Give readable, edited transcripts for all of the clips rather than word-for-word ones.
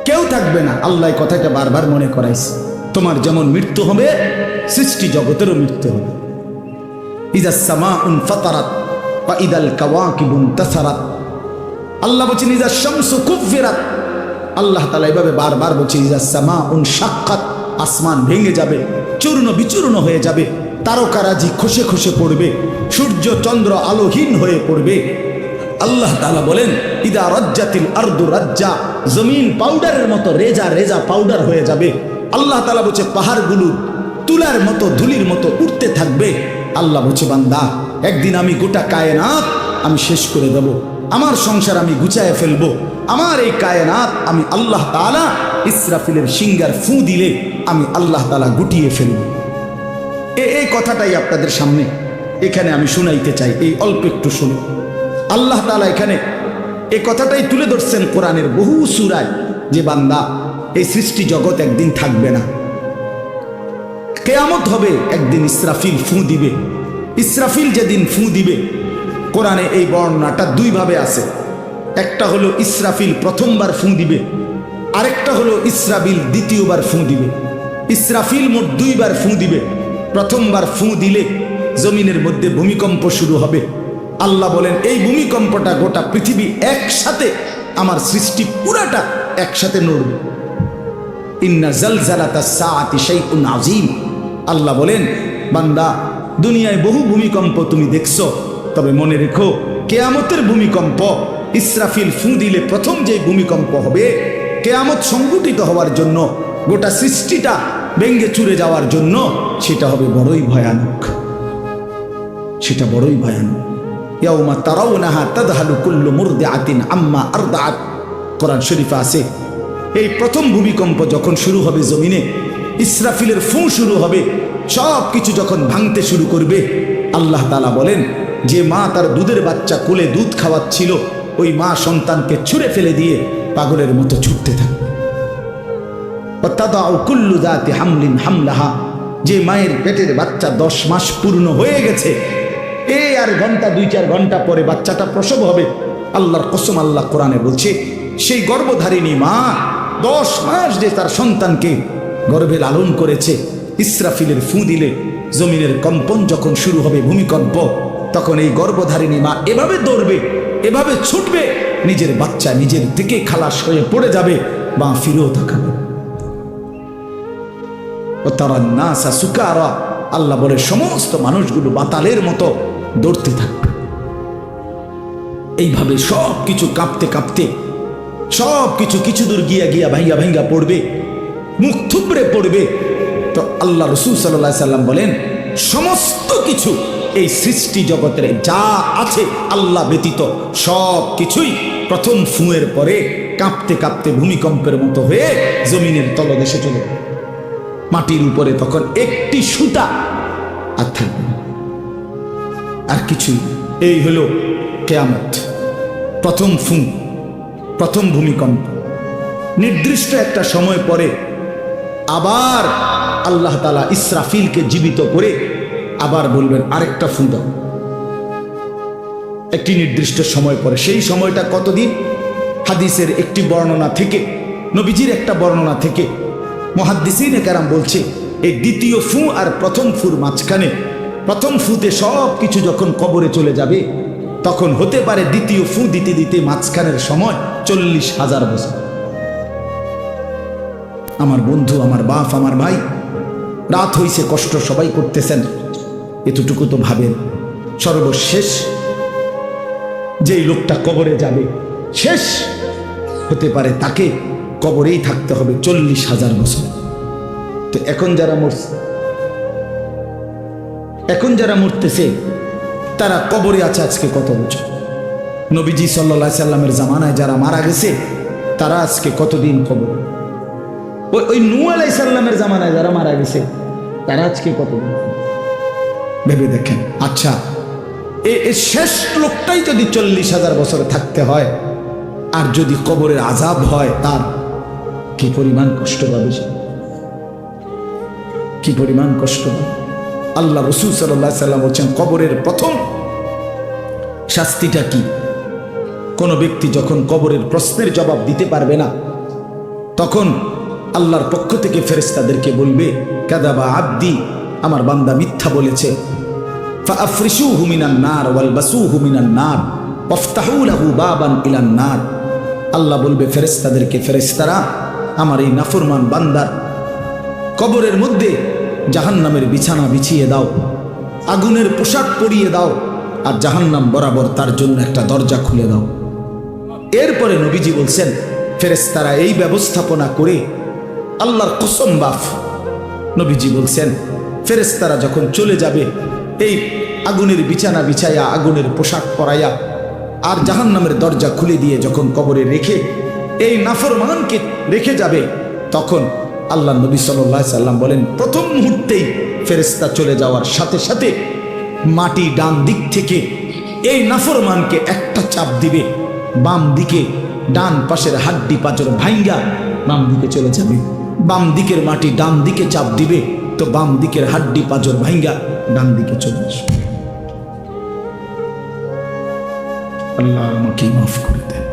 কেউ থাকবে না। আল্লাহ কথাটা বারবার মনে করাইছে, তোমার যেমন মৃত্যু হবে সৃষ্টি জগতেরও মৃত্যু হবে। ইযাস সামাউন ফাতারাত ওয়া ইদাল কাওয়াকিবু ইনতাসারাত। আল্লাহ বলছেন ইযাস শামসু কুফিরাত। আল্লাহ তাআলা এভাবে বারবার বলছে ইযাস সামাউন শাক্কাত, আসমান ভেঙে যাবে, চূর্ণ বিচূর্ণ হয়ে যাবে, তারকারাজি খসে খসে পড়বে, সূর্য চন্দ্র আলোহীন হয়ে পড়বে। আল্লাহ তাআলা বলেন ইদা রাজ্জাতিল আরদু রাজ্জা, জমিন পাউডারের মতো রেজা রেজা পাউডার হয়ে যাবে। আল্লাহ তাআলা বলছে পাহাড়গুলো তুলার মতো ধুলির মতো উঠতে থাকবে। আল্লাহ বলছে বান্দা একদিন আমি গোটা কায়নাত আমি শেষ করে দেব, আমার সংসার আমি গুছায় ফেলবো, আমার এই কায়নাত আমি আল্লাহ তাআলা ইসরাফিলের সিঙ্গার ফু দিলে আমি আল্লাহ তাআলা গুটিয়ে ফেলব। এই কথাটাই আপনাদের সামনে এখানে আমি শুনাইতে চাই, এই অল্প একটু শুনে। আল্লাহ তাআলা এখানে এই কথাটাই তুলে ধরছেন কোরআনের বহু সূরায় যে বান্দা এই সৃষ্টি জগৎ একদিন থাকবে না, কিয়ামত হবে, একদিন ইসরাফিল ফু দিবে। ইসরাফিল যেদিন ফু দিবে, কোরআনে এই বর্ণনাটা দুই ভাবে আছে। একটা হলো ইসরাফিল প্রথমবার ফু দিবে, আরেকটা হলো ইসরাফিল দ্বিতীয়বার ফু দিবে। ইসরাফিল মোট দুইবার ফু দিবে। প্রথমবার ফু দিলে জমিনের মধ্যে ভূমিকম্প শুরু হবে। আল্লাহ বলেন এই ভূমিকম্পটা গোটা পৃথিবী একসাথে, আমার সৃষ্টি পুরাটা একসাথে নড়বে। ইন্না জালজালাতাস সাআতি শাইউন আযীম। আল্লাহ বলেন বান্দা দুনিয়ায় বহু ভূমিকম্প তুমি দেখছো, তবে মনে রেখো কিয়ামতের ভূমিকম্প, ইসরাফিল ফু দিলে প্রথম যে ভূমিকম্প হবে, কিয়ামত সংঘটিত হওয়ার জন্য, গোটা সৃষ্টিটা ভেঙে চুরে যাওয়ার জন্য, সেটা হবে বড়ই ভয়ানক, সেটা বড়ই ভয়ানক। ইয়াউমা তারাউনাহা তাযহালু কুল্লু মুরদিআতিন আম্মা আরদাআত। কোরআন শরীফে আছে এই প্রথম ভূমিকম্প যখন শুরু হবে জমিনে, ইসরাফিলের ফু শুরু হবে, সব কিছু যখন ভাঙতে শুরু করবে, আল্লাহ তাআলা বলেন যে মা তার দুধের বাচ্চা কোলে দুধ খাওয়াচ্ছিল, ওই মা সন্তানকে ছুঁড়ে ফেলে দিয়ে পাগলের মতো ছুটতে থাকবে। ওয়াতাদাউ কুল্লু যাতি হামলিন হামলাহা, যে মায়ের পেটের বাচ্চা 10 মাস পূর্ণ হয়ে গেছে, এই আর ঘন্টা 2-4 ঘন্টা পরে বাচ্চাটা প্রসব হবে। আল্লাহর কসম, আল্লাহ কোরআনে বলছে সেই গর্ভধারিণী মা 10 মাস যে তার সন্তানকে গর্ভে লালন করেছে, ইসরাফিলের ফু দিলে জমিনের কম্পন যখন শুরু হবে, ভূমিকম্প, তখন এই গর্ভধারিণী মা এভাবে দৌড়বে, এভাবে ছুটবে, নিজের বাচ্চা নিজের থেকে খালাস হয়ে পড়ে যাবে, মা ফিরেও তাকাবে। ও তারান নাসা সুকারা, আল্লাহ বলে সমস্ত মানুষগুলো বাতালের মতো দৌড়তে থাকবে। এইভাবে সব কিছু কাঁপতে কাঁপতে সব কিছু কিছু দূর গিয়া গিয়া ভাঙ্গা ভাঙ্গা পড়বে, মুখ থুবড়ে পড়বে। তো আল্লাহ রাসূল সাল্লাল্লাহু আলাইহি সাল্লাম বলেন সমস্ত কিছু এই সৃষ্টি জগতের যা আছে আল্লাহ ব্যতীত সব কিছুই প্রথম ফুঁয়ের পরে কাঁপতে কাঁপতে ভূমিকম্পের মতো হয়ে জমিনের তলদেশে চলে যাবে। মাটির উপরে তখন একটি সুতা আর থাকবে না, আর কিছুই। এই হলো কিয়ামত, প্রথম ফুঁ, প্রথম ভূমিকম্প। নির্দিষ্ট একটা সময় পরে আবার আল্লাহ তাআলা ইসরাফিলকে জীবিত করে আবার বলবেন আরেকটা ফুঁ দাও, একটি নির্দিষ্ট সময় পরে। সেই সময়টা কতদিন? হাদিসের একটি বর্ণনা থেকে, নবীজির একটা বর্ণনা থেকে মুহাদ্দিসিনে কেরাম বলছে এই দ্বিতীয় ফু আর প্রথম ফুর মাঝখানে, প্রথম ফুতে সব কিছু যখন কবরে চলে যাবে, তখন হতে পারে দ্বিতীয় ফু দিতে দিতে মাঝখানের সময় 40,000 বছর। আমার বন্ধু, আমার বাপ, আমার ভাই, রাত হইছে, কষ্ট সবাই করতেছেন, এতটুকু তো ভাবেন সর্বশেষ যেই লোকটা কবরে যাবে, শেষ হতে পারে তাকে কবরেই থাকতে হবে 40,000 বছর। তো এখন যারা মরছে, এখন যারা মরতেছে তারা কবরে আছে আজকে কত বছর? নবীজি সাল্লাল্লাহু আলাইহি সাল্লামের জামানায় যারা মারা গেছে তারা আজকে কতদিন কবরে? ওই নূহ আলাইহিস সালামের জামানায় যারা মারা গেছে তারা আজকে কতদিন? ভেবে দেখেন। আচ্ছা, এই শেষ লোকটাই যদি 40,000 বছরে থাকতে হয়, আর যদি কবরের আযাব হয়, তার কি পরিমাণ কষ্ট পাবে সে, কি পরিমাণ কষ্ট পাবে। আল্লাহ রাসূল সাল্লাল্লাহু আলাইহি সাল্লাম বলেন কবরের প্রথম শাস্তিটা কি? কোন ব্যক্তি যখন কবরের প্রশ্নের জবাব দিতে পারবে না, তখন আল্লাহর পক্ষ থেকে ফেরেশতাদেরকে বলবে, কাযাবা আব্দি, আমার বান্দা মিথ্যা বলেছে। ফাআফরিশুহু মিনান নার ওয়ালবাসুহু মিনান নার ওয়াফতাহু লাহু বাবান ইলান নার। আল্লাহ বলবে ফেরেশতাদেরকে, ফেরেশতারা আমার এই নাফরমান বান্দার কবরের মধ্যে জাহান্নামের বিছানা বিছিয়ে দাও, আগুনের পোশাক পরিয়ে দাও, আর জাহান্নাম বরাবর তার জন্য একটা দরজা খুলে দাও। এরপরে নবীজি বলছেন, ফেরেশতারা এই ব্যবস্থাপনা করে আল্লাহর কসম বাফ, নবীজি বলছেন ফেরেশতারা যখন চলে যাবে এই আগুনের বিছানা বিছাইয়া, আগুনের পোশাক পরাইয়া, আর জাহান্নামের দরজা খুলে দিয়ে যখন কবরে রেখে এই নাফরমানকে রেখে যাবে, তখন আল্লাহ নবী সাল্লাল্লাহু আলাইহি সাল্লাম বলেন, প্রথম মুহূর্তেই ফেরেশতা চলে যাওয়ার সাথে সাথে মাটি ডান দিক থেকে এই নাফরমানকে একটা চাপ দিবে, বাম দিকে ডান পাশের হাড্ডি পাঁজর ভাঙ্গা বাম দিকে চলে যাবে। বাম দিকের মাটি ডান দিকে চাপ দিবে, তো বাম দিকের হাড্ডি পাঁজর ভাঙ্গা ডান দিকে চলে আসবে। আল্লাহ আমাকে মাফ করে দেন।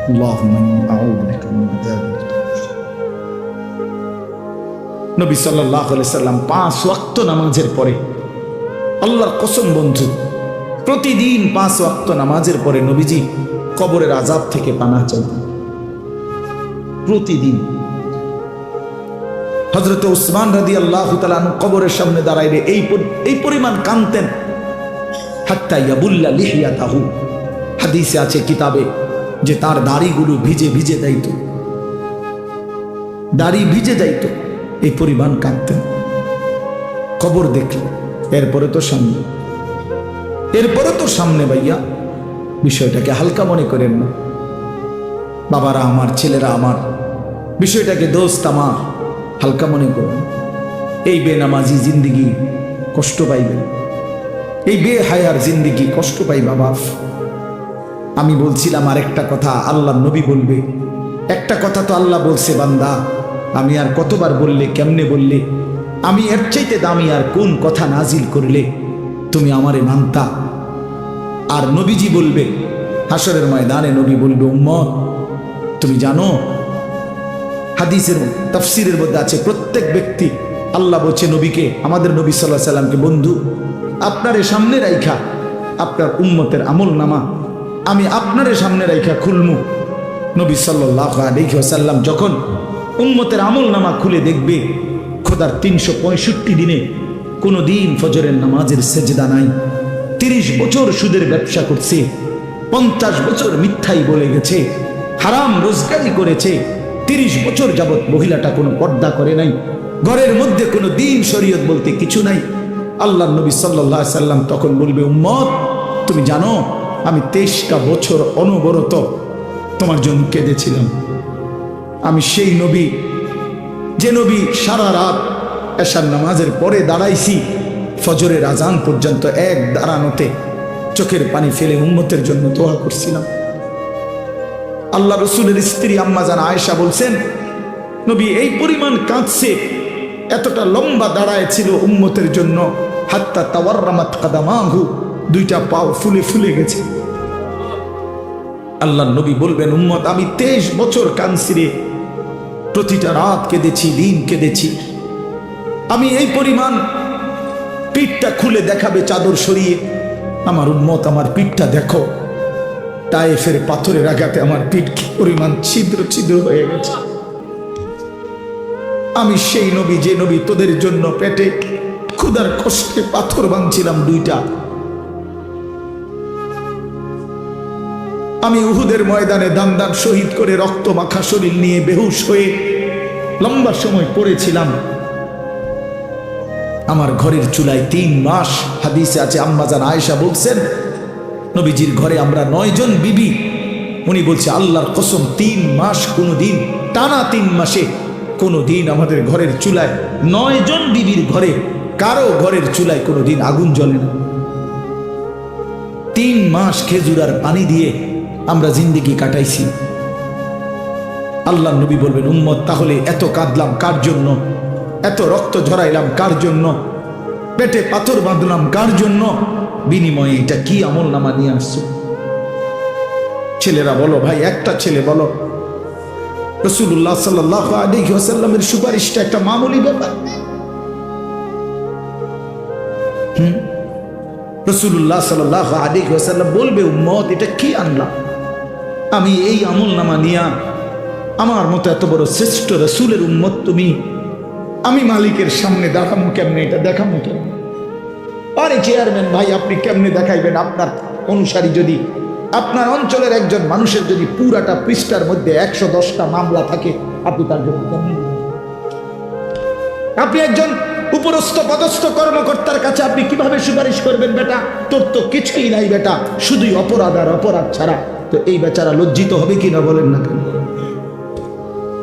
আল্লাহুম্মা ইন্নী আউযু বিকা মিন আযাবিল কবর। নবী সাল্লাল্লাহু আলাইহি সাল্লাম 5 ওয়াক্ত নামাজের পরে, আল্লাহর কসম বন্ধু, প্রতিদিন 5 ওয়াক্ত নামাজের পরে নবীজি কবরের আযাব থেকে পানাহ চাইতেন। প্রতিদিন হযরত উসমান রাদিয়াল্লাহু তাআলা আনহু কবরের সামনে দাঁড়াইলে এই পরিমাণ কাঁদতেন, হাত্তা ইয়াবুল্লা লিহিয়াতাহু। হাদিসে আছে কিতাবে যে তার দাড়িগুলো ভিজে ভিজে যাইত, দাড়ি ভিজে যাইত, এই পরিমাণ কাঁদতেন কবর দেখলে। এরপরে তো সামনে ভাইয়া, বিষয়টাকে হালকা মনে করেন না। বাবারা আমার, ছেলেরা আমার, বিষয়টাকে দোস্ত আমার, হালকা মনে করুন। এই বেনামাজি জিন্দিগি কষ্ট পাইবে, এই বেহায়ার জিন্দিগি কষ্ট পাইবা বাপ। আমি বলছিলাম আর একটা কথা আল্লাহ নবী বলবে, একটা কথা তো আল্লাহ বলছে, বান্দা আমি আর কতবার বললে, কেমনে বললে, আমি এর চাইতে দামি আর কোন কথা নাজিল করলে তুমি আমারে মানতা। আর নবীজি বলবে হাসরের ময়দানে, নবী বলবে, উম্মত তুমি জানো, হাদিসের তাফসীরের মধ্যে আছে প্রত্যেক ব্যক্তি, আল্লাহ বলছে নবীকে, আমাদের নবী সাল্লাল্লাহু আলাইহি সাল্লামকে, বন্ধু আপনারে সামনে রাইখা আপনার উম্মতের আমল নামা আমি আপনারে সামনে রাইখা খুলমু। নবী সাল্লাল্লাহু আলাইহি ওয়াসাল্লাম যখন উম্মতের আমল নামা খুলে দেখবে, খোদার 365 দিনে কোনো দিন ফজরের নামাজের সেজদা নাই, 30 বছর সুদের ব্যবসা করছে, 50 বছর মিথ্যাই বলে গেছে, হারাম রোজগারি করেছে, 30 বছর যাবৎ মহিলাটা কোনো পর্দা করে নাই, ঘরের মধ্যে কোনো দিন শরীয়ত বলতে কিছু নাই। আল্লাহ নবী সাল্লাল্লাহু আলাইহি সাল্লাম তখন বলবে, উম্মত তুমি জানো আমি 23টা বছর অনবরত তোমার জন্য কেঁদেছিলাম। আমি সেই নবী, যে নবী সারা রাত এশার নামাজের পরে দাঁড়াইছি ফজরের আজান পর্যন্ত এক দাঁড়ানোতে চোখের পানি ফেলে উম্মতের জন্য দোয়া করছিলাম। আল্লাহ রসুলের স্ত্রী আম্মা জান আয়েশা বলছেন, নবী এই পরিমাণ কাঁদছে, এতটা লম্বা দাঁড়ায় ছিল উম্মতের জন্য, হাত্তা তাওয়াররামাত কাদামাহু, 2টা পাও ফুলে ফুলে গেছে। আল্লাহ নবী বলবেন, উম্মত আমি 23 বছর কাঁদছি রে, প্রতিটা রাত কেঁদেছি, দিন কেঁদেছি। আমি এই পরিমাণ, পিঠটা খুলে দেখাবে চাদর সরিয়ে, আমার উম্মত আমার পিঠটা দেখো, তায়েফের পাথরের আঘাতে আমার পিঠ কি পরিমাণ ছিদ্র ছিদ্র হয়ে গেছে। আমি সেই নবী, যে নবী তোদের জন্য পেটে ক্ষুধার কষ্টে পাথর ভাঙছিলাম 2টা। আমি উহুদের ময়দানে দান দান শহীদ করে রক্ত মাখা শরীর নিয়ে বেহুশ হয়ে লম্বা সময় পড়েছিলাম। আমার ঘরের চুলায় 3 মাস, হাদিসে আছে আম্মা জান আয়েশা বলছেন, নবীজির ঘরে আমরা 9 জন বিবি, উনি বলছে আল্লাহর কসম 3 মাস, কোনো দিন টানা 3 মাসে কোনো দিন আমাদের ঘরের চুলায় 9 জন বিবির ঘরে কারো ঘরের চুলায় কোনো দিন আগুন জ্বলে না। 3 মাস খেজুর আর পানি দিয়ে আমরা জিন্দেগি কাটাইছি। আল্লাহ নবী বলবেন, উম্মত তাহলে এত কাঁদলাম কার জন্য, এত রক্ত ঝরাইলাম কার জন্য, পেটে পাথর বাঁধলাম কার জন্য, বিনিময়ে এটা কি আমল নামা নিয়ে আসছো? ছেলেরা বলো ভাই, একটা ছেলে বলো রাসূলুল্লাহ সাল্লাল্লাহু আলাইহি ওয়াসাল্লামের সুপারিশটা একটা মামুলি ব্যাপার। রাসূলুল্লাহ সাল্লাল্লাহু আলাইহি ওয়াসাল্লাম বলবে, উম্মত এটা কি আনলাম আমি, এই আমলনামা নিয়া আমার মতো এত বড় শ্রেষ্ঠ রাসূলের উম্মত তুমি, আমি মালিকের সামনে দেখামু কেমনে, এটা দেখামু কেমনে? আরে চেয়ারম্যান ভাই, আপনি কেমনে দেখাইবেন? আপনার অনুসারী যদি, আপনার অঞ্চলের একজন মানুষের যদি পুরাটা পৃষ্ঠার মধ্যে 110টা মামলা থাকে, আপনি তার জন্য কেমনে? আপনি একজন উপরস্থ পদস্থ কর্মকর্তার কাছে আপনি কিভাবে সুপারিশ করবেন? বেটা তোর তো কিছুই নাই বেটা, শুধুই অপরাধ আর অপরাধ ছাড়া। তো এই বেচারা লজ্জিত হবে কিনা বলেন না কেন?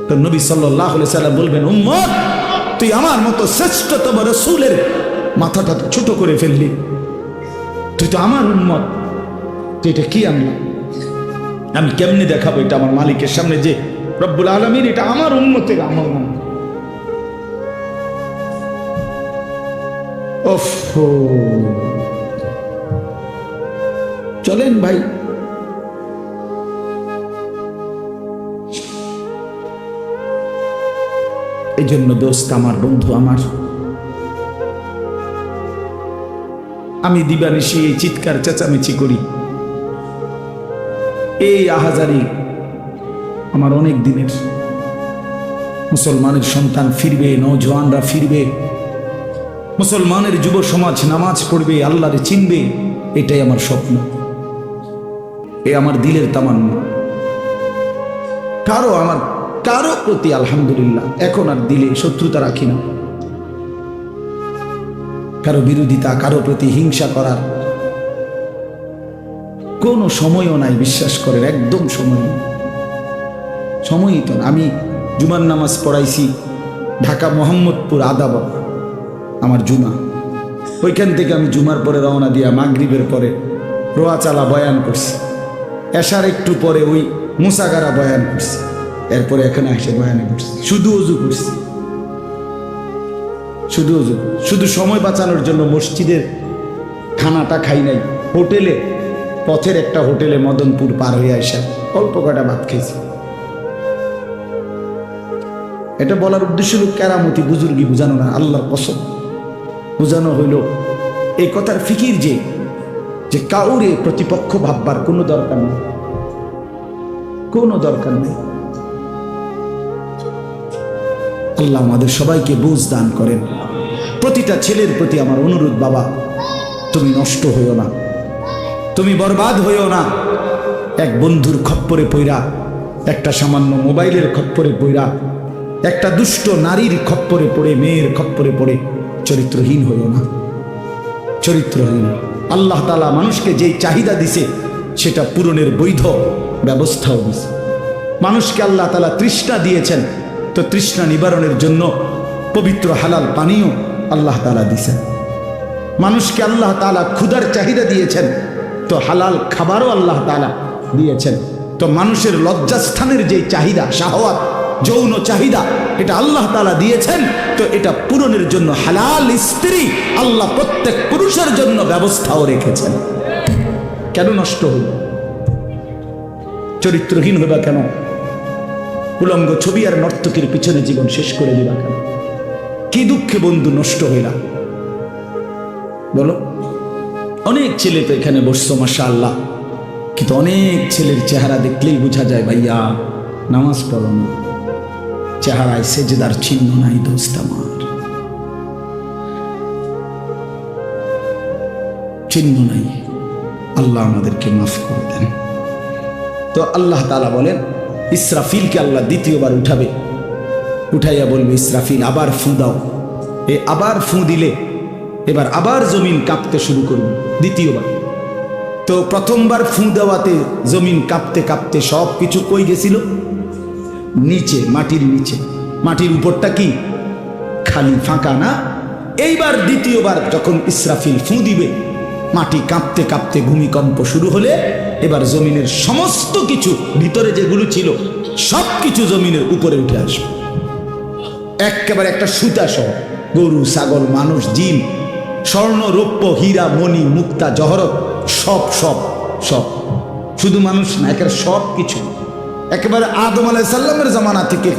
তো নবী সাল্লাল্লাহু আলাইহি সাল্লাম বলবেন, উম্মত তুই আমার মতো শ্রেষ্ঠতম রাসূলের মাথাটা তো ছোট করে ফেললি, তুই তো আমার উম্মত, তুই এটা কি আনলা? আমি কেমনে দেখাবো এটা আমার মালিকের সামনে যে রব্বুল আলামিন এটা আমার উম্মতের আমল না? ওফো, চলেন ভাই, এই জন্য দোস্ত আমার, বন্ধু আমার, আমি দিবানিশি এই চিৎকার চেঁচামেচি করি, এই আহাজারি আমার অনেক দিনের। মুসলমানের সন্তান ফিরবে, নওজওয়ানরা ফিরবে, মুসলমানের যুব সমাজ নামাজ পড়বে, আল্লাহরে চিনবে, এটাই আমার স্বপ্ন, এ আমার দিলের তামান্না। কারো প্রতি আলহামদুলিল্লাহ এখন আর দিলে শত্রুতা রাখি না, কারো বিরোধিতা, কারো প্রতি হিংসা করার কোনো সময়ও নাই, বিশ্বাস করেন, একদম সময়ই তো না। আমি জুমার নামাজ পড়াইছি ঢাকা মোহাম্মদপুর আদাবাদ, আমার জুমা, ওইখান থেকে আমি জুমার পরে রওনা দিয়া মাগরিবের পরে রোয়াচালা বয়ান করছি, এশার একটু পরে ওই মুসাগারা বয়ান করছি, এরপরে এখানে এসে বয়ানে করছি, শুধু অজু করছি, শুধু অজু, শুধু সময় বাঁচানোর জন্য মসজিদের খানাটা খাই নাই, হোটেলে, পথের একটা হোটেলে মদনপুর পার হয়ে আসা অল্প কটা ভাত খেয়েছি। এটা বলার উদ্দেশ্য হল কেরামতি বুজুর্গি বুঝানো না, আল্লাহর কসম বুঝানো হইল এই কথার ফিকির যে কাউরে প্রতিপক্ষ ভাববার কোনো দরকার নেই, কোনো দরকার নেই। আল্লাহ আমাদের সবাইকে বুঝ দান করেন। প্রতিটা ছেলের প্রতি আমার অনুরোধ, বাবা তুমি নষ্ট হইও না, তুমি বরবাদ হইও না। এক বন্ধুর খপ্পরে পইরা, একটা সামান্য মোবাইলের খপ্পরে পইরা, একটা দুষ্ট নারীর খপ্পরে পড়ে, মেয়ের খপ্পরে পড়ে চরিত্রহীন হইও না, চরিত্রহীন। আল্লাহ তাআলা মানুষকে যেই চাহিদা দিছে সেটা পূরণের বৈধ ব্যবস্থাও দিছে। মানুষকে আল্লাহ তাআলা তৃষ্ণা দিয়েছেন, তো তৃষ্ণা নিবারণের জন্য পবিত্র হালাল পানীয় আল্লাহ তাআলা দিয়েছেন। মানুষকে আল্লাহ তাআলা ক্ষুধার চাহিদা দিয়েছেন, তো হালাল খাবারও আল্লাহ তাআলা দিয়েছেন। তো মানুষের লজ্জাস্থানের যে চাহিদা, শাহওয়াত, যৌন চাহিদা, এটা আল্লাহ তাআলা দিয়েছেন, তো এটা পূরণের জন্য হালাল স্ত্রী আল্লাহ প্রত্যেক পুরুষের জন্য ব্যবস্থাও রেখেছেন। কেন নষ্ট হইল? চরিত্রহীন হইবা কেন? উলঙ্গ ছবি আর নর্তকীর পিছনে জীবন শেষ করে দিবা কেন? কি দুঃখে বন্ধু নষ্ট হইলা বলো? অনেক ছেলে তো এখানে বসছো মাশাআল্লাহ, কিন্তু অনেক ছেলের চেহারা দেখলেই বোঝা যায় ভাইয়া নামাজ পড়ো না, চেহারায় সেজদার চিহ্ন নাই দোস্ত আমার, চিহ্ন নাই। আল্লাহ আমাদেরকে মাফ করে দেন। তো আল্লাহ তাআলা বলেন ইসরাফিলকে আল্লাহ দ্বিতীয়বার উঠাবে, উঠাইয়া বলবে ইসরাফিল আবার ফু দাও। এ আবার ফু দিলে এবার আবার জমিন কাঁপতে শুরু করবে দ্বিতীয়বার। তো প্রথমবার ফু দেওয়াতে জমিন কাঁপতে কাঁপতে সব কিছু কই গেছিল? নিচে, মাটির নিচে। মাটির উপরটা কি খালি, ফাঁকা না? এইবার দ্বিতীয়বার যখন ইসরাফিল ফু দিবে, মাটি কাঁপতে কাঁপতে ভূমিকম্প শুরু হলে এবার জমিনের সমস্ত কিছু ভিতরে যেগুলো ছিল সব কিছু জমিনের উপরে উঠে আসবে একেবারে একটা সুতা সহ। গরু, ছাগল, মানুষ, জিন, স্বর্ণ, রৌপ্য, হীরা, মণি, মুক্তা, জহরত, সব সব সব, শুধু মানুষ না, একেবারে সব কিছু একেবারে আদম আলাইহিস সালামের জামানা থেকে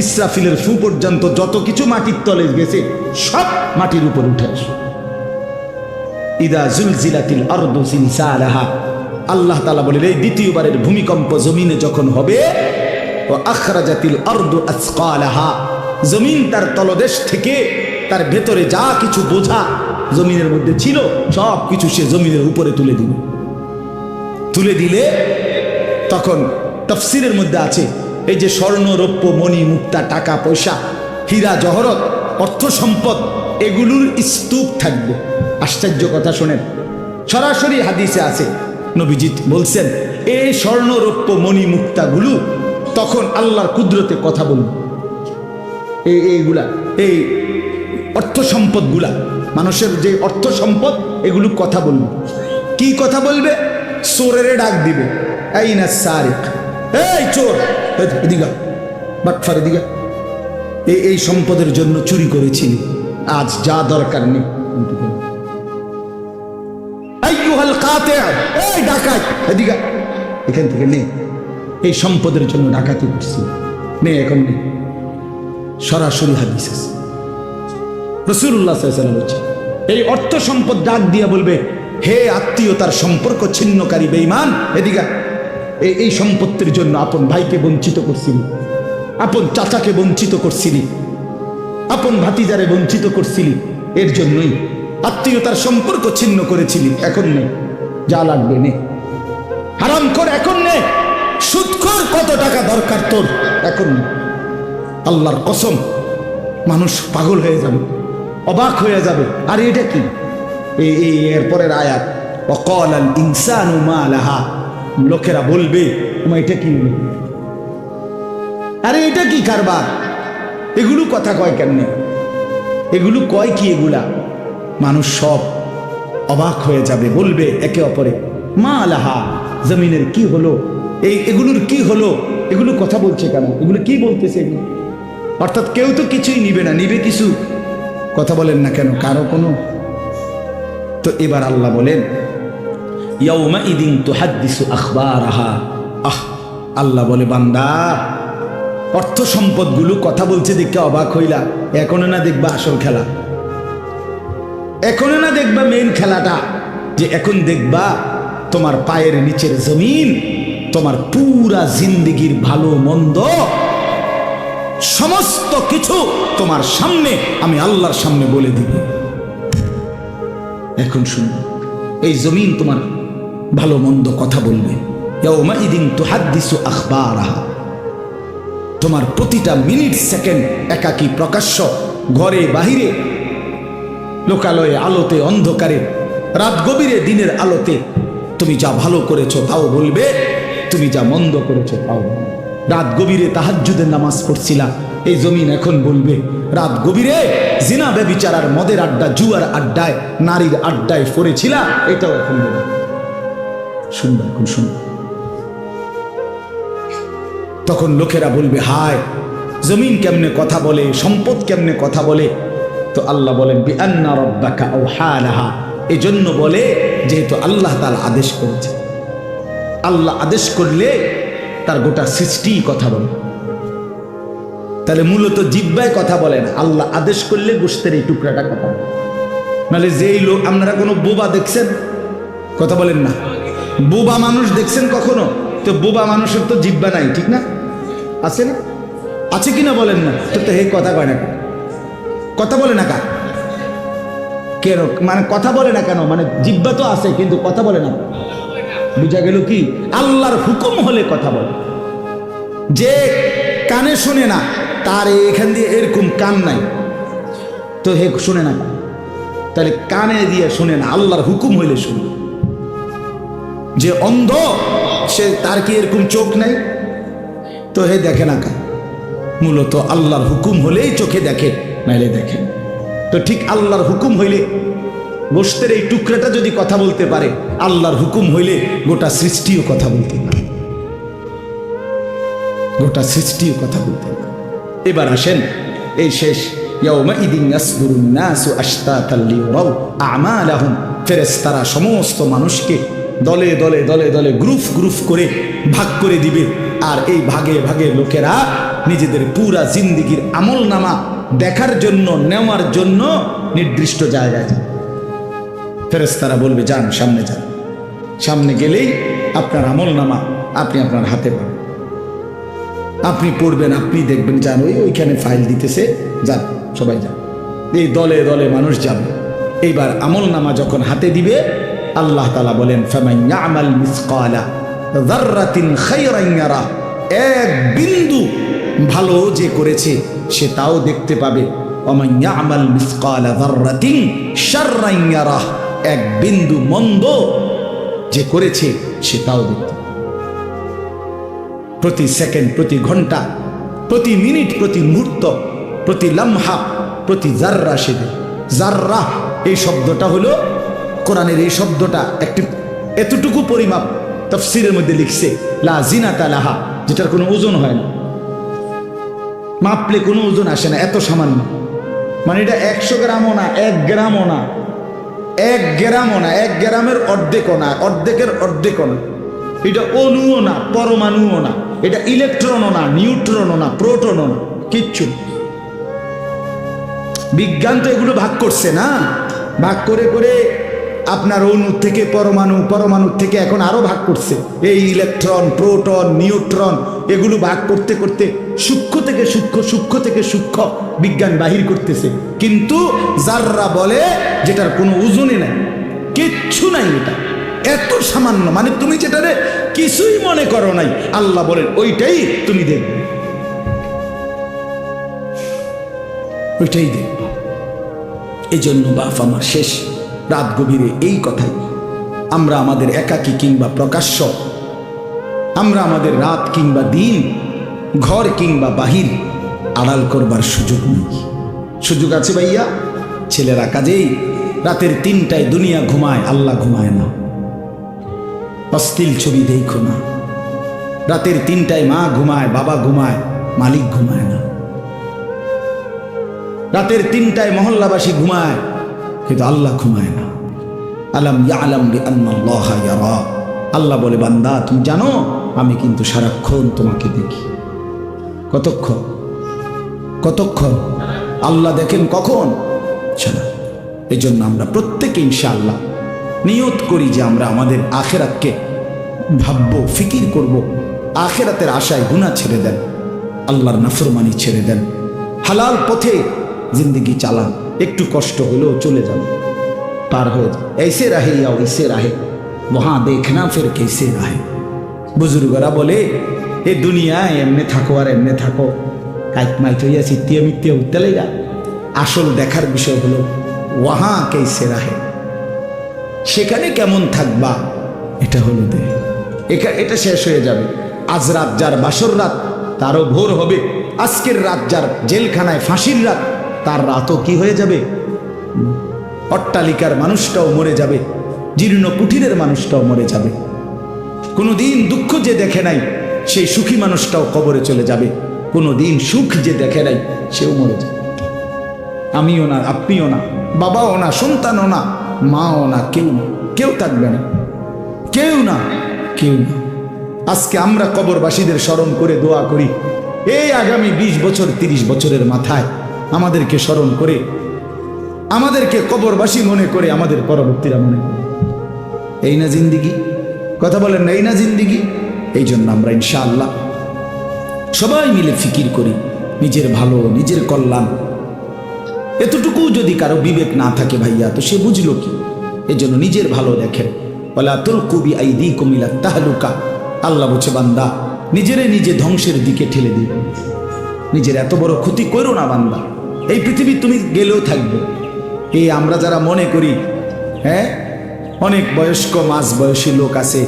ইসরাফিলের ফু পর্যন্ত যত কিছু মাটির তলে গেছে সব মাটির উপর উঠে আসে। ইদা জুলজিলাতিল আরদু জিলজালাহা, আল্লাহ তাআলা বলেন এই দ্বিতীয়বারের ভূমিকম্প জমিনে যখন হবে, ও আখরাজাতিল আরদু আসকালাহা, জমিন তার তলদেশ থেকে তার ভেতরে যা কিছু বোঝা জমিনের মধ্যে ছিল সব কিছু সে জমিনের উপরে তুলে দিল। তুলে দিলে তখন তাফসীরের মধ্যে আছে এই যে স্বর্ণ রৌপ্য মণি মুক্তা টাকা পয়সা হীরা জহরত অর্থ সম্পদ এগুলোর স্তূপ থাকবে। আশ্চর্য কথা শোনেন, সরাসরি হাদিসে আছে নবীজি বলছেন এই স্বর্ণ রৌপ্য মণি মুক্তাগুলো তখন আল্লাহর কুদরতে কথা বলবে। এইগুলা এই অর্থ সম্পদগুলা মানুষের যে অর্থ সম্পদ এগুলো কথা বলবে। কি কথা বলবে? চোরের ডাক দিবে, আইনা সারিক, এই চোর এদিকে বাটফার এদিকে, এই সম্পদের জন্য চুরি করেছিলি, আজ যা দরকার নেই। আইয়ুহাল কাতি', এই ডাকাত এদিকে, এখান থেকে নে, এই সম্পদের জন্য ডাকাতি করছি, নে এখন নে। সরাসরি হাদিস আছে, রাসূলুল্লাহ সাল্লাল্লাহু আলাইহি ওয়াসাল্লাম বলছেন এই অর্থ সম্পদ ডাক দিয়া বলবে, হে আত্মীয়তার সম্পর্ক ছিন্নকারী বেঈমান এদিকে, এই সম্পত্তির জন্য আপন ভাইকে বঞ্চিত করছিলি, আপন চাচাকে বঞ্চিত করছিলি, আপন ভাতিজারে বঞ্চিত করছিলি, এর জন্যই আত্মীয়তার সম্পর্ক ছিন্ন করেছিলি, এখন নে যা লাগবে নে, হারাম কর এখন নে, সুদখোর কত টাকা দরকার তোর এখন নে। আল্লাহর কসম মানুষ পাগল হয়ে যাবে, অবাক হয়ে যাবে। আর এটা কি? এই এরপরের আয়াত, ওয়াকালাল ইনসানু মা লাহা, লোকেরা বলবে এটা কি, আরে এটা কি কারবার, এগুলো কথা কয় কেমনে, এগুলো কয় কি, এগুলা মানুষ সব অবাক হয়ে যাবে, বলবে একে অপরে মা লাহা, জমিনের কি হলো, এগুলোর কি হলো, এগুলো কথা বলছে কেন, এগুলো কি বলতেছে এগুলো? অর্থাৎ কেউ তো কিছুই নিবে না, নিবে কিছু, কথা বলেন না কেন কারো কোনো। তো এবার আল্লাহ বলেন ইয়াউমাইদিন তুহাদ্দিসু আখবারাহা, আল্লাহ বলে বান্দা অর্থ সম্পদগুলো কথা বলছে দেখে অবাক হইলা, এখনো না দেখবা আসল খেলা, এখনো না দেখবা মেইন খেলাটা, যে এখন দেখবা তোমার পায়ের নিচের জমিন, তোমার পুরা জিন্দেগির ভালো মন্দ সমস্ত কিছু তোমার সামনে আমি আল্লাহর সামনে বলে দিব। এখন শুনুন, এই জমিন তোমার ভালো মন্দ কথা বলবে। ইয়াউমাইদিন তুহাদ্দিসু আখবারাহা, তোমার প্রতিটা মিনিট সেকেন্ড একাকী প্রকাশ্য, ঘরে বাহিরে, লোকালয়ে, আলোতে, অন্ধকারে, রাত গভীরে, দিনের আলোতে তুমি যা ভালো করেছো তাও বলবে, তুমি যা মন্দ করেছো তাও। রাত গভীরে তাহাজ্জুদের নামাজ পড়ছিলা, এই জমিন এখন বলবে রাত গভীরে জিনা ব্যভিচার মদের আড্ডা জুয়ার আড্ডায় নারীর আড্ডায় পড়েছিলা, এটাও এখন বলবে। শুনবে, এখন শুনবে। তখন লোকেরা বলবে হায় জমিন কেমনে কথা বলে, সম্পদ কেমনে কথা বলে। তো আল্লাহ বলেন বিআন্না রাব্বাকা আওহা লাহা, এজন্য বলে যেহেতু আল্লাহ তাআলা আদেশ করেছে। আল্লাহ আদেশ করলে তার গোটা সৃষ্টি কথা বলে, তাহলে মূলত জিহ্বায় কথা বলে না, আল্লাহ আদেশ করলে গোশতের এই টুকরাটা কথা বলে। নাহলে যেই লোক, আপনারা কোনো বোবা দেখছেন? কথা বলেন না। বোবা মানুষ দেখছেন কখনো? তো বোবা মানুষের তো জিহ্বা নাই, ঠিক না? আছে না? আছে কিনা বলেন না? তো হে কথা কয় না, কথা বলে না কার কেন, মানে কথা বলে না কেন, মানে জিহ্বা তো আছে কিন্তু কথা বলে না। বুঝা গেল কি? আল্লাহর হুকুম হলে কথা বলে। যে কানে শুনে না, তার এখান দিয়ে এরকম কান নাই, তো হে শুনে না, তাহলে কানে দিয়ে শুনে না, আল্লাহর হুকুম হইলে শুনে। যে অন্ধ সে, তার কি এরকম চোখ নাই, তো হে দেখে না কান। মূলত আল্লাহর হুকুম হলেই চোখে দেখে, নাইলে দেখে। তো ঠিক আল্লাহর হুকুম হইলে গোশতের এই টুকরাটা যদি কথা বলতে পারে, আল্লাহর হুকুম হইলে গোটা সৃষ্টিও কথা বলতে পারে, গোটা সৃষ্টিও কথা বলতে পারে। এবার আসেন এই শেষ, ইয়াউমাইদিন ইয়াসদুরুন নাসু আশতাতাল লিয়ারাউ আমালাহুম, ফেরেশতারা সমস্ত মানুষকে দলে দলে দলে দলে গ্রুপ গ্রুপ করে ভাগ করে দিবে আর এই ভাগে ভাগে লোকেরা নিজেদের পুরা জিন্দিগির আমল নামা দেখার জন্য, নেওয়ার জন্য নির্দিষ্ট জায়গায় যায়। ফেরেশতারা বলবে যান, সামনে যান। সামনে গেলেই আপনার আমল নামা আপনি আপনার হাতে পাবেন, আপনি পড়বেন, আপনি দেখবেন, যান ওইখানে ফাইল দিতেছে, যান সবাই যান। এই দলে দলে মানুষ যাবে। এইবার আমল নামা যখন হাতে দিবে, আল্লাহ তাআলা বলেন ফামান ইয়ামাল মিসকালা যাররাতিন খায়রান ইয়ারা, এক বিন্দু ভালো যে করেছে সে তাও দেখতে পাবে। ওমান ইয়ামাল মিসকালা যাররাতিন শাররান ইয়ারা, এক বিন্দু মন্দ যে করেছে সে তাও দেখতে পাবে। প্রতি সেকেন্ড, প্রতি ঘন্টা, প্রতি মিনিট, প্রতি মুহূর্ত, প্রতি লামহা, প্রতি জাররা সে দেয়। জাররা এই শব্দটা হলো কোরআনের, এই শব্দটা একটি এতটুকু পরিমাপ তাফসীরের মধ্যে লিখছে লা জিনাতা লাহা, যেটার কোনো ওজন হয় না, মাপলে কোনো ওজন আসে না, এত সামান্য। মানে এটা 100 গ্রামও না, 1 গ্রামও না, 1 গ্রামও না, 1 গ্রামের অর্ধেকও না, অর্ধেকের অর্ধেকও না। এটা অণুও না, পরমাণুও না, এটা ইলেকট্রনও না, নিউট্রনও না, প্রোটনও না, কিচ্ছু। বিজ্ঞান তো এগুলো ভাগ করছে না, ভাগ করে করে আপনার অণু থেকে পরমাণু, পরমাণু থেকে এখন আরো ভাগ করছে। এই ইলেকট্রন, প্রোটন, নিউট্রন এগুলো ভাগ করতে করতে সূক্ষ্ম থেকে সূক্ষ্ম, সূক্ষ্ম থেকে সূক্ষ্ম বিজ্ঞান বাহির করতেছে। কিন্তু জাররা বলে যেটার কোনো ওজনই নাই, কিচ্ছু নাই, এটা এত সামান্য। মানে তুমি যেটারে কিছুই মনে করো নাই, আল্লাহ বলেন ওইটাই তুমি দেখবে, ওইটাই দেখবে। এই জন্য বাপ আমার শেষ রাত গভীরে এই কথাই, আমরা আমাদের একাকী কিংবা প্রকাশ্য, আমরা আমাদের রাত কিংবা দিন, ঘর কিংবা বাহির আড়াল করবার সুযোগ নেই। সুযোগ আছে ভাইয়া? ছেলেরা কাজেই রাতের 3টায় দুনিয়া ঘুমায়, আল্লাহ ঘুমায় না। অশ্লীল ছবি দেখো না। রাতের 3টায় মা ঘুমায়, বাবা ঘুমায়, মালিক ঘুমায় না। রাতের 3টায় মহল্লাবাসী ঘুমায়, কিন্তু আল্লাহ ঘুমায় না। আলাম ইয়ালাম বিআন্নাল্লাহা ইয়ারা, আল্লাহ বলে বান্দা তুমি জানো আমি কিন্তু সারাক্ষণ তোমাকে দেখি। কতক্ষণ? কতক্ষণ? আল্লাহ দেখেন কখন? সারা। এই জন্য আমরা প্রত্যেকে ইনশাআল্লাহ নিয়ত করি যে আমরা আমাদের আখিরাতকে ভাববো, ফিকির করব। আখিরাতের আশায় গুনাহ ছেড়ে দেন, আল্লাহর নাফরমানি ছেড়ে দেন, হালাল পথে জিন্দগি চালান। একটু কষ্ট হলেও চলে যান, পার হয়ে যান। ऐसे रहे या वैसे रहे वहाँ देखना फिर कैसे रहे। বুজুর্গরা বলে এ দুনিয়ায় এমনি থাকো আর এমনি থাকো, কাইট মাইট হইয়া চিত্তিয়া মিত্তিয়া উঠতে লেগা। আসল দেখার বিষয় হলো ওয়াহা কেসে রাহে, সেখানে কেমন থাকবা, এটা হলো দে। এটা শেষ হয়ে যাবে। আজ রাত যার বাসর রাত, তারও ভোর হবে। আজকের রাত যার জেলখানায় ফাঁসির রাত, তার রাতও কি হয়ে যাবে? অট্টালিকার মানুষটাও মরে যাবে, জীর্ণ কুঠিরের মানুষটাও মরে যাবে। কোনোদিন দুঃখ যে দেখে নাই সেই সুখী মানুষটাও কবরে চলে যাবে। কোনোদিন সুখ যে দেখে নাই সেও মরে যাবে। আমিও না, আপনিও না, বাবাও না, সন্তানও না, মাও না, কেউ না, কেউ থাকবে না, কেউ না, কেউ না। আজকে আমরা কবরবাসীদের স্মরণ করে দোয়া করি, এই আগামী 20 বছর 30 বছরের মাথায় আমাদেরকে স্মরণ করে, আমাদেরকে কবরবাসী মনে করে, আমাদের পরবর্তীরা মনে করে। এই না জিন্দিগি? কথা বলেন না, এই না জিন্দিগি? এই জন্য আমরা ইনশাআল্লাহ সবাই মিলে ফিকির করি নিজের ভালো, নিজের কল্যাণ। এতটুকু যদি কারো বিবেক না থাকে ভাইয়া, তো সে বুঝলো কি? এই জন্য নিজের ভালো দেখেন। ওয়ালা তুলকু বিআইদিকুম ইলা তাহলুকা, আল্লাহ বলছে বান্দা নিজেরে নিজে ধ্বংসের দিকে ঠেলে দিবে। নিজের এত বড় ক্ষতি করো না বান্দা, এই পৃথিবী তুমি গেলেও থাকবে। এই আমরা যারা মনে করি, হ্যাঁ অনেক বয়স্ক মাঝ বয়সী লোক আছে,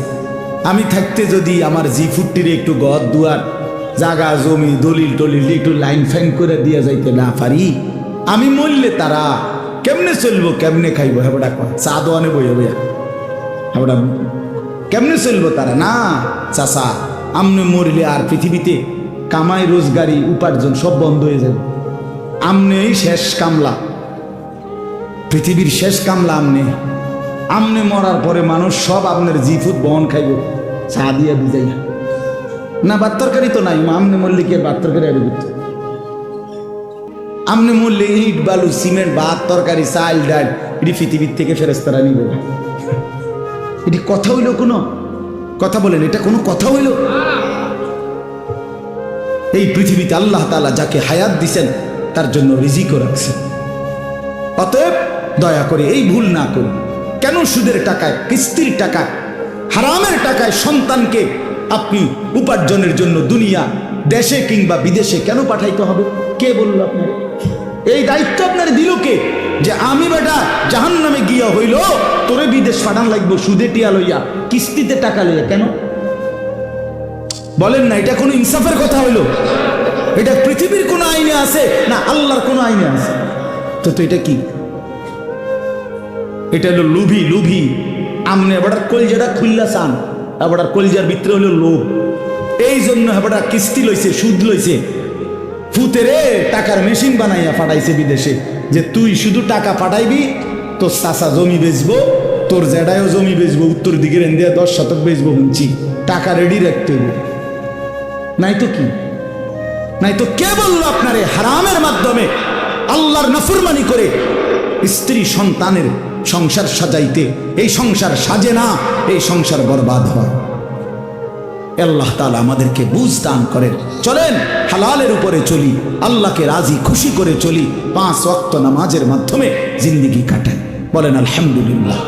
আমি থাকতে যদি আমার জি40 একটু ঘর দুয়ার জাগা জমি দলিল টলিল একটু লাইন ফাইন করে দিয়ে যাইতে না পারি, আমি মরলে তারা কেমনে চলবো, কেমনে খাইবো? হেবড়া কয় চা দোয়ানে বই হবে, হেবড়া কেমনে চলবো তারা? না চাচা, আমনে মরলে আর পৃথিবীতে কামাই রোজগারি উপার্জন সব বন্ধ হয়ে যাবে। আমনেই শেষ কামলা, পৃথিবীর শেষ কামলা আমনে। আমনে মরার পরে মানুষ সব আপনার জিফুত বহন খাইব, চা দিয়া ভিজাইয়া। না ভাত তরকারি তো নাই, আমনে মল্লিকে ভাত তরকারি আরে দিত, আমনে মল্লি ইট বালু সিমেন্ট ভাত তরকারি চাল ডাল এটি পৃথিবীর থেকে ফেরেস্তারা নিব। এটি কথা হইল? কোনো কথা বলেন, এটা কোনো কথা হইল? এই পৃথিবীতে আল্লাহ তাআলা যাকে হায়াত দিছেন তার জন্য রিজিকও রাখছেন। অতএব দয়া করে এই ভুল না করুন। কেন সুদের টাকায়, কিস্তির টাকায়, হারামের টাকায় সন্তানকে আপনি উপার্জনের জন্য দুনিয়া দেশে কিংবা বিদেশে কেন পাঠাইতে হবে? কে বলল আপনার? এই দায়িত্ব আপনার দিল কে? যে আমি বেটা জাহান্নামে গিয়া হইল তোরে বিদেশ পাঠান লাগবো সুদে টিয়া লইয়া, কিস্তিতে টাকা লইয়া? কেন বলেন না? এটা কোনো ইনসাফের কথা হইল? এটা পৃথিবীর কোন আইনে আছে না আল্লাহর কোন আইনে আছে? তো এটা কি? এটা হলো লুভি। লুভি আমনে এবার কলজাটা খুললা চান, এবার কলজার ভিতরে হলো লোভ। এই জন্য এবার কিস্তি লইছে, সুদ লইছে, ফুতেরে টাকার মেশিন বানাইয়া পাঠাইছে বিদেশে, যে তুই শুধু টাকা পাঠাইবি, তোর চাচা জমি বেচবো, তোর জেডায়ও জমি বেচবো, উত্তর দিকের এন্দিয়া 10 শতক বেচবো, শুনছি টাকা রেডি রাখতে হবে। নাই তো কি? নাই তো কে বললো আপনারে হারামের মাধ্যমে আল্লাহর নাফরমানি করে স্ত্রী সন্তানের সংসার সাজাইতে? এই সংসার সাজে না, এই সংসার বরবাদ হয়। আল্লাহ তাআলা আমাদেরকে বুঝ দান করেন। চলেন হালালের উপরে চলি, আল্লাহকে রাজি খুশি করে চলি, 5 ওয়াক্ত নামাজের মাধ্যমে জিন্দেগি কাটাই। বলেন আলহামদুলিল্লাহ।